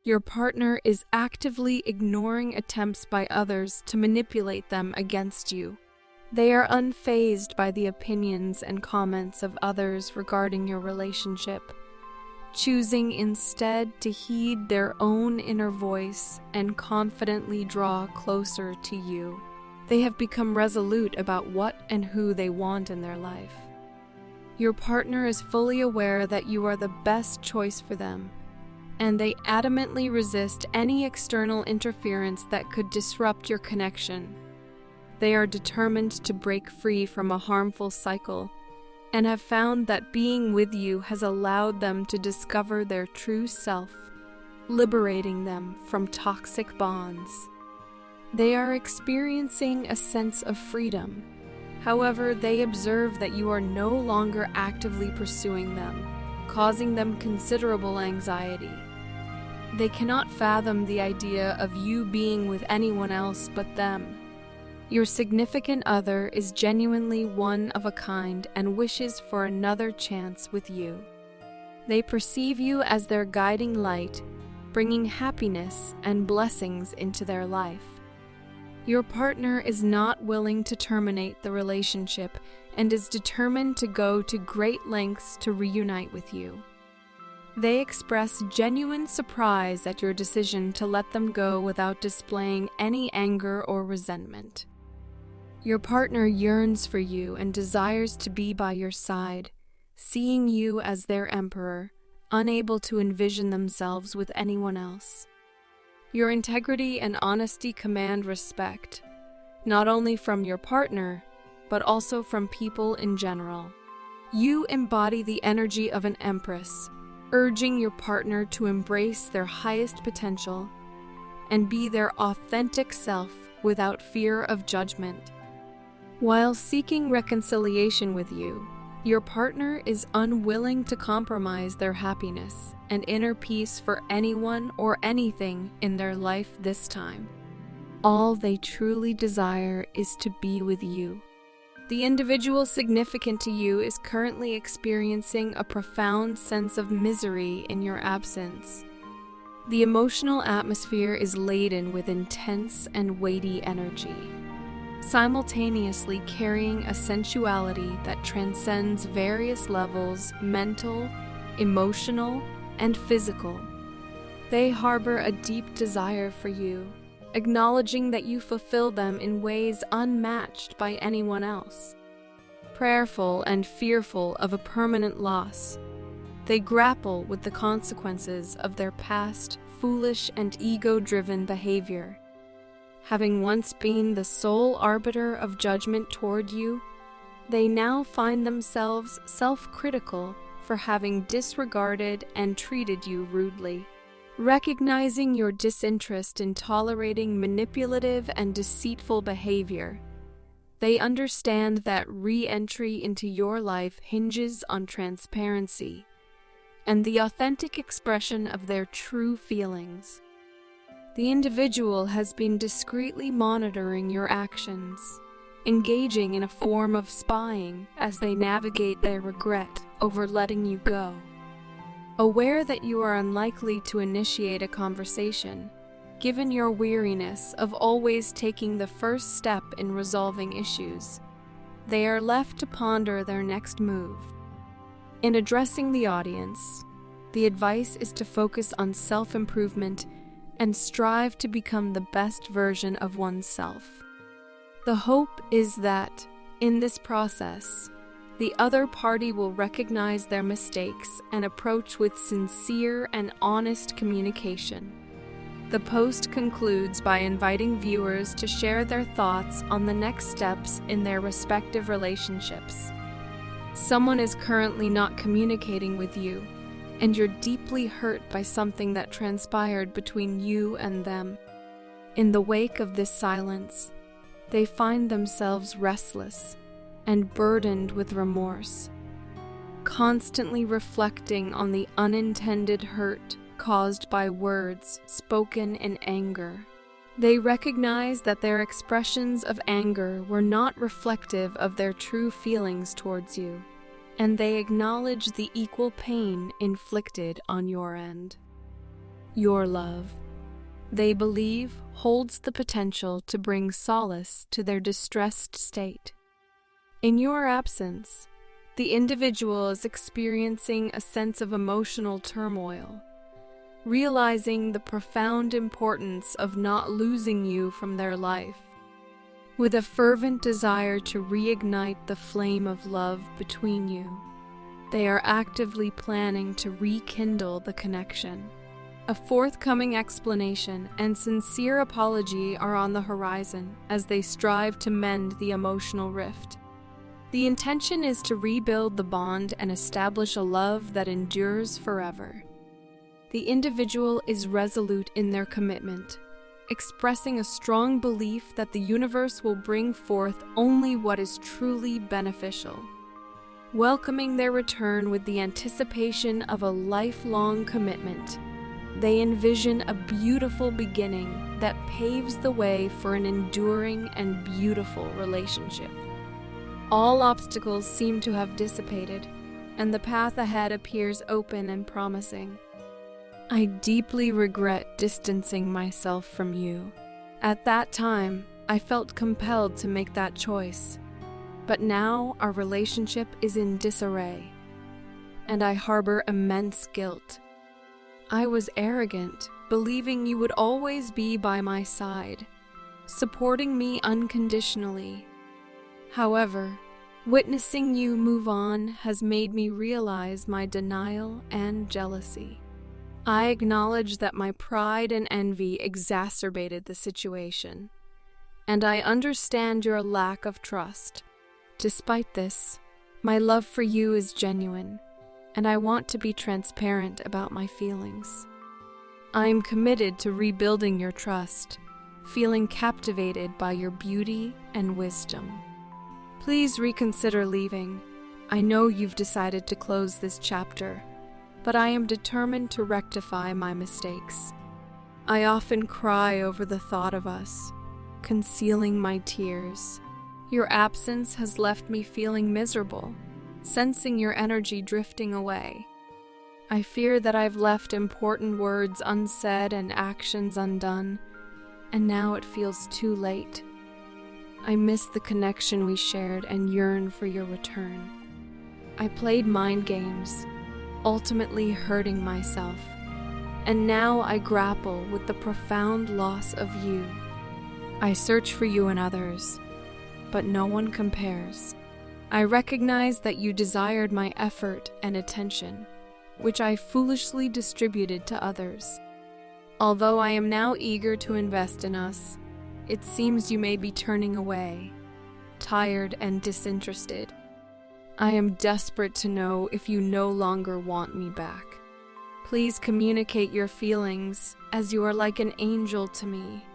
Your partner is actively ignoring attempts by others to manipulate them against you. They are unfazed by the opinions and comments of others regarding your relationship, choosing instead to heed their own inner voice and confidently draw closer to you. They have become resolute about what and who they want in their life. Your partner is fully aware that you are the best choice for them, and they adamantly resist any external interference that could disrupt your connection. They are determined to break free from a harmful cycle and have found that being with you has allowed them to discover their true self, liberating them from toxic bonds. They are experiencing a sense of freedom. However, they observe that you are no longer actively pursuing them, causing them considerable anxiety. They cannot fathom the idea of you being with anyone else but them. Your significant other is genuinely one of a kind and wishes for another chance with you. They perceive you as their guiding light, bringing happiness and blessings into their life. Your partner is not willing to terminate the relationship and is determined to go to great lengths to reunite with you. They express genuine surprise at your decision to let them go without displaying any anger or resentment. Your partner yearns for you and desires to be by your side, seeing you as their emperor, unable to envision themselves with anyone else. Your integrity and honesty command respect, not only from your partner, but also from people in general. You embody the energy of an empress, urging your partner to embrace their highest potential and be their authentic self without fear of judgment. While seeking reconciliation with you, your partner is unwilling to compromise their happiness and inner peace for anyone or anything in their life this time. All they truly desire is to be with you. The individual significant to you is currently experiencing a profound sense of misery in your absence. The emotional atmosphere is laden with intense and weighty energy, simultaneously carrying a sensuality that transcends various levels: mental, emotional, and physical. They harbor a deep desire for you, acknowledging that you fulfill them in ways unmatched by anyone else. Prayerful and fearful of a permanent loss, they grapple with the consequences of their past foolish and ego-driven behavior. Having once been the sole arbiter of judgment toward you, they now find themselves self-critical for having disregarded and treated you rudely. Recognizing your disinterest in tolerating manipulative and deceitful behavior, they understand that re-entry into your life hinges on transparency and the authentic expression of their true feelings. The individual has been discreetly monitoring your actions, engaging in a form of spying as they navigate their regret over letting you go. Aware that you are unlikely to initiate a conversation, given your weariness of always taking the first step in resolving issues, they are left to ponder their next move. In addressing the audience, the advice is to focus on self-improvement and strive to become the best version of oneself. The hope is that, in this process, the other party will recognize their mistakes and approach with sincere and honest communication. The post concludes by inviting viewers to share their thoughts on the next steps in their respective relationships. Someone is currently not communicating with you, and you're deeply hurt by something that transpired between you and them. In the wake of this silence, they find themselves restless and burdened with remorse, constantly reflecting on the unintended hurt caused by words spoken in anger. They recognize that their expressions of anger were not reflective of their true feelings towards you, and they acknowledge the equal pain inflicted on your end. your love, they believe holds the potential to bring solace to their distressed state. In your absence, the individual is experiencing a sense of emotional turmoil, realizing the profound importance of not losing you from their life. With a fervent desire to reignite the flame of love between you, they are actively planning to rekindle the connection. A forthcoming explanation and sincere apology are on the horizon as they strive to mend the emotional rift. The intention is to rebuild the bond and establish a love that endures forever. The individual is resolute in their commitment, expressing a strong belief that the universe will bring forth only what is truly beneficial. Welcoming their return with the anticipation of a lifelong commitment, they envision a beautiful beginning that paves the way for an enduring and beautiful relationship. All obstacles seem to have dissipated, and the path ahead appears open and promising. I deeply regret distancing myself from you. At that time, I felt compelled to make that choice. But now our relationship is in disarray, and I harbor immense guilt. I was arrogant, believing you would always be by my side, supporting me unconditionally. However, witnessing you move on has made me realize my denial and jealousy. I acknowledge that my pride and envy exacerbated the situation, and I understand your lack of trust. Despite this, my love for you is genuine, and I want to be transparent about my feelings. I am committed to rebuilding your trust, feeling captivated by your beauty and wisdom. Please reconsider leaving. I know you've decided to close this chapter, but I am determined to rectify my mistakes. I often cry over the thought of us, concealing my tears. Your absence has left me feeling miserable, sensing your energy drifting away. I fear that I've left important words unsaid and actions undone, and now it feels too late. I miss the connection we shared and yearn for your return. I played mind games, ultimately hurting myself, and now I grapple with the profound loss of you. I search for you in others, but no one compares. I recognize that you desired my effort and attention, which I foolishly distributed to others. Although I am now eager to invest in us, it seems you may be turning away, tired and disinterested. I am desperate to know if you no longer want me back. Please communicate your feelings, as you are like an angel to me,